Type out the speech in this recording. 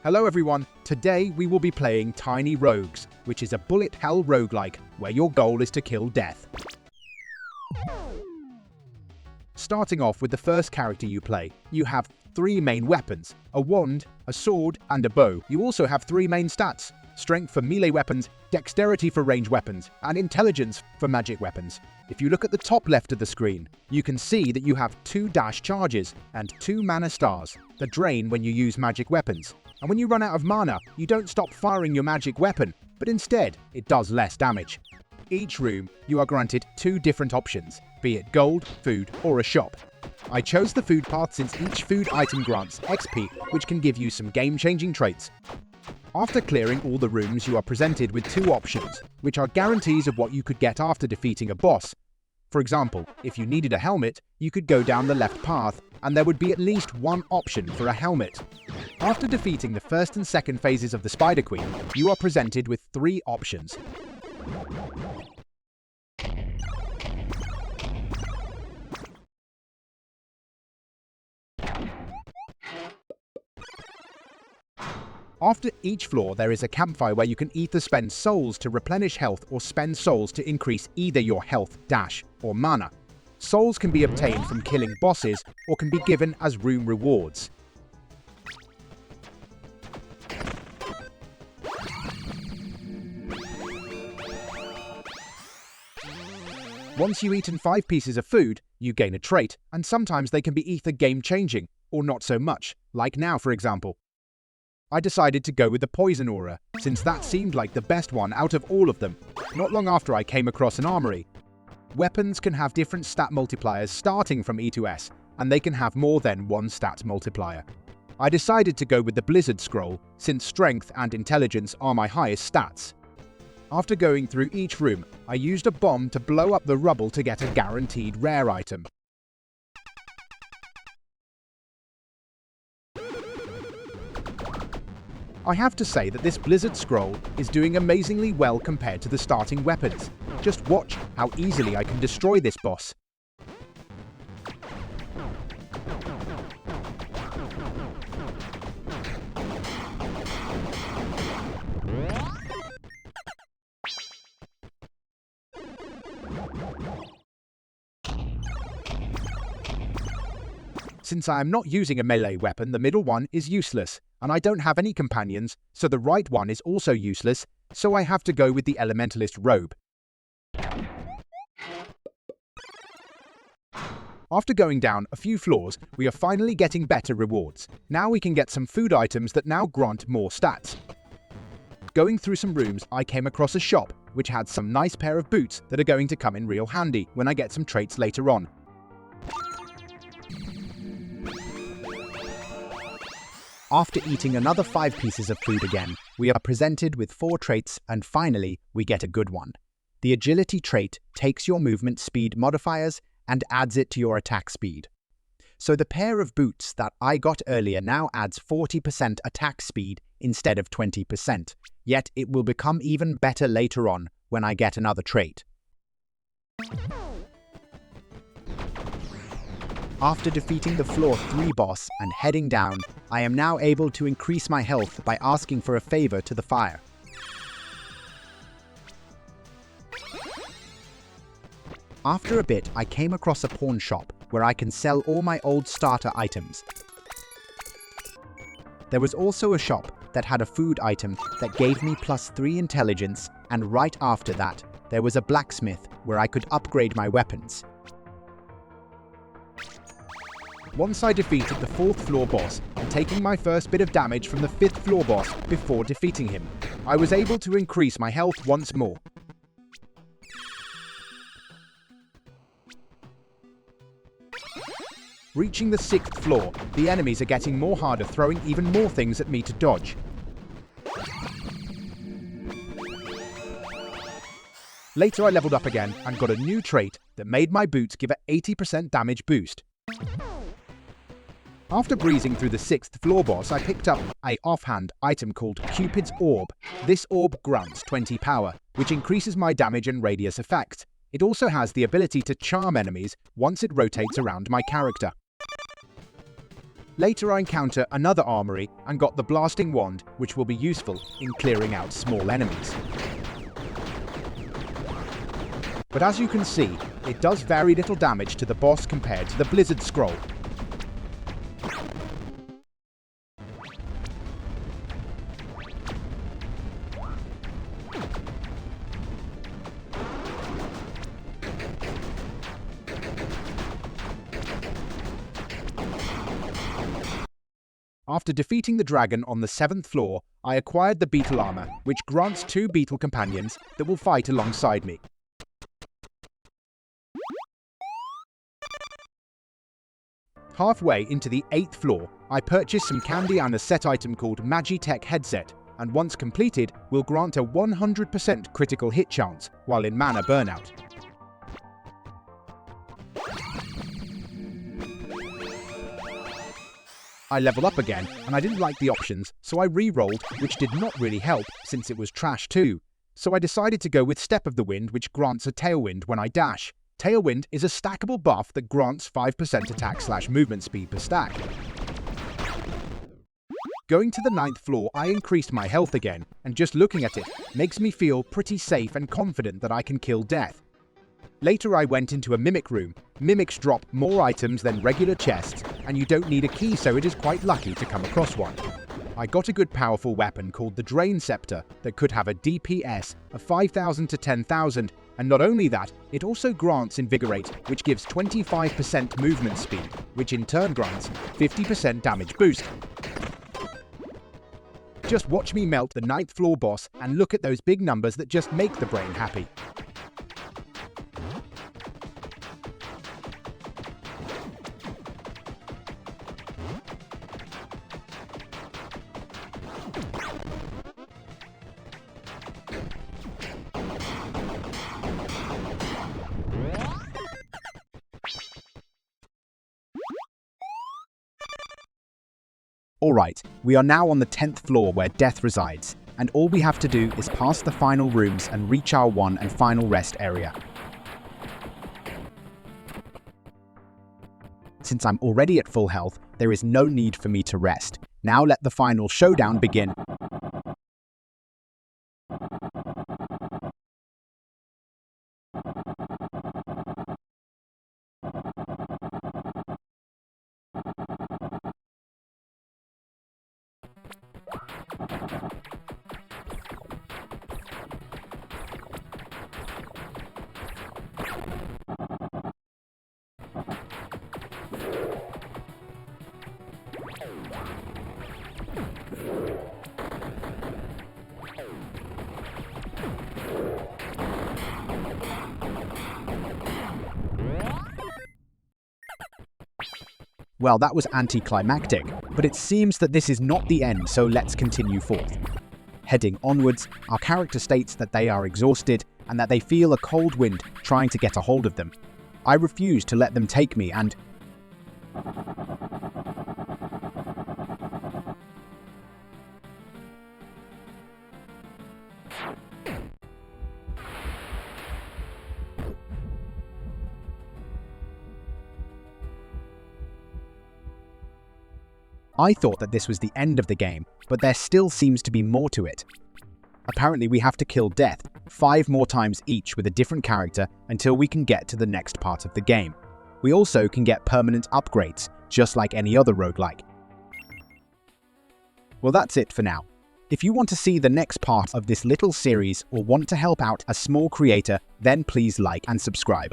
Hello everyone, today we will be playing Tiny Rogues, which is a bullet hell roguelike where your goal is to kill death. Starting off with the first character you play, you have 3 main weapons, a wand, a sword, and a bow. You also have 3 main stats, strength for melee weapons, dexterity for ranged weapons, and intelligence for magic weapons. If you look at the top left of the screen, you can see that you have 2 dash charges and 2 mana stars that drain when you use magic weapons. And when you run out of mana, you don't stop firing your magic weapon, but instead, it does less damage. Each room, you are granted 2 different options, be it gold, food, or a shop. I chose the food path since each food item grants XP, which can give you some game-changing traits. After clearing all the rooms, you are presented with 2 options, which are guarantees of what you could get after defeating a boss. For example, if you needed a helmet, you could go down the left path, and there would be at least 1 option for a helmet. After defeating the first and second phases of the Spider Queen, you are presented with 3 options. After each floor, there is a campfire where you can either spend souls to replenish health or spend souls to increase either your health, dash, or mana. Souls can be obtained from killing bosses or can be given as room rewards. Once you've eaten 5 pieces of food, you gain a trait, and sometimes they can be either game-changing or not so much, like now for example. I decided to go with the Poison Aura, since that seemed like the best one out of all of them. Not long after I came across an armory. Weapons can have different stat multipliers starting from E to S, and they can have more than 1 stat multiplier. I decided to go with the Blizzard Scroll, since strength and intelligence are my highest stats. After going through each room, I used a bomb to blow up the rubble to get a guaranteed rare item. I have to say that this Blizzard Scroll is doing amazingly well compared to the starting weapons. Just watch how easily I can destroy this boss. Since I am not using a melee weapon, the middle one is useless, and I don't have any companions, so the right one is also useless, so I have to go with the Elementalist Robe. After going down a few floors, we are finally getting better rewards. Now we can get some food items that now grant more stats. Going through some rooms, I came across a shop, which had some nice pair of boots that are going to come in real handy when I get some traits later on. After eating another 5 pieces of food again, we are presented with 4 traits, and finally, we get a good one. The Agility trait takes your movement speed modifiers and adds it to your attack speed. So the pair of boots that I got earlier now adds 40% attack speed instead of 20%, yet it will become even better later on when I get another trait. After defeating the floor 3 boss and heading down, I am now able to increase my health by asking for a favor to the fire. After a bit, I came across a pawn shop where I can sell all my old starter items. There was also a shop that had a food item that gave me +3 intelligence, and right after that, there was a blacksmith where I could upgrade my weapons. Once I defeated the 4th floor boss, and taking my first bit of damage from the 5th floor boss before defeating him, I was able to increase my health once more. Reaching the 6th floor, the enemies are getting more harder, throwing even more things at me to dodge. Later I leveled up again and got a new trait that made my boots give an 80% damage boost. After breezing through the 6th floor boss, I picked up an offhand item called Cupid's Orb. This orb grants 20 power, which increases my damage and radius effect. It also has the ability to charm enemies once it rotates around my character. Later I encounter another armory and got the blasting wand, which will be useful in clearing out small enemies. But as you can see, it does very little damage to the boss compared to the Blizzard Scroll. After defeating the dragon on the 7th floor, I acquired the beetle armor, which grants 2 beetle companions that will fight alongside me. Halfway into the 8th floor, I purchased some candy and a set item called Magitech Headset, and once completed, will grant a 100% critical hit chance while in mana burnout. I level up again, and I didn't like the options, so I re-rolled, which did not really help since it was trash too. So I decided to go with Step of the Wind, which grants a Tailwind when I dash. Tailwind is a stackable buff that grants 5% attack/movement speed per stack. Going to the 9th floor, I increased my health again, and just looking at it makes me feel pretty safe and confident that I can kill death. Later I went into a Mimic room. Mimics drop more items than regular chests, and you don't need a key, so it is quite lucky to come across one. I got a good powerful weapon called the Drain Scepter that could have a DPS of 5,000 to 10,000, and not only that, it also grants Invigorate, which gives 25% movement speed, which in turn grants 50% damage boost. Just watch me melt the 9th floor boss and look at those big numbers that just make the brain happy. Alright, we are now on the 10th floor where death resides, and all we have to do is pass the final rooms and reach our one and final rest area. Since I'm already at full health, there is no need for me to rest. Now let the final showdown begin. Well, that was anticlimactic, but it seems that this is not the end, so let's continue forth. Heading onwards, our character states that they are exhausted and that they feel a cold wind trying to get a hold of them. I refuse to let them take me and... I thought that this was the end of the game, but there still seems to be more to it. Apparently we have to kill death 5 more times each with a different character until we can get to the next part of the game. We also can get permanent upgrades, just like any other roguelike. Well, that's it for now. If you want to see the next part of this little series or want to help out a small creator, then please like and subscribe.